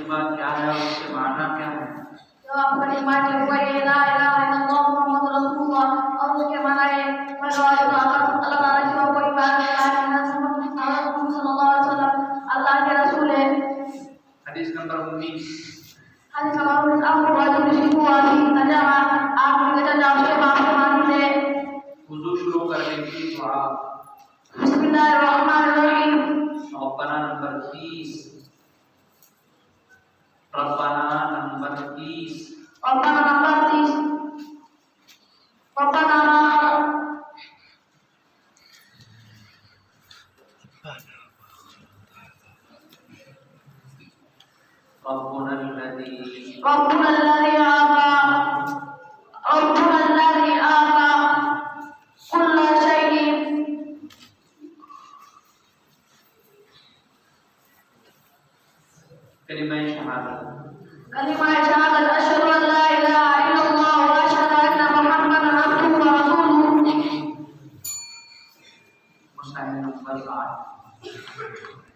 बात क्या है और उसके माना क्या है? जो आप कलिमा के ऊपर ये ला इलाहा इल्लल्लाह मुहम्मद रसूलुल्लाह और उसके माना है अल्लाह ताला जो कोई बात नहीं सल्लल्लाहु अलैहि वसल्लम अल्लाह के रसूल है। हदीस number 19 hadis nomor 19 aku baca di situ lagi tanya aku dikata jawab saya mandi वुजू शुरू करने की दुआ Bismillahirrahmanirrahim रब्बाना नंबर 30 रब्बाना नंबर 30 Rabbana nomor 30 Rabbana रब्बुना الذي Rabbuna alladhi a'ta kulla shay'in कलिमा शहादत kalimah syahadat asyhadu an la ilaha illallah wa asyhadu anna muhammadan abduhu wa rasuluh मुसाहिब नंबर 8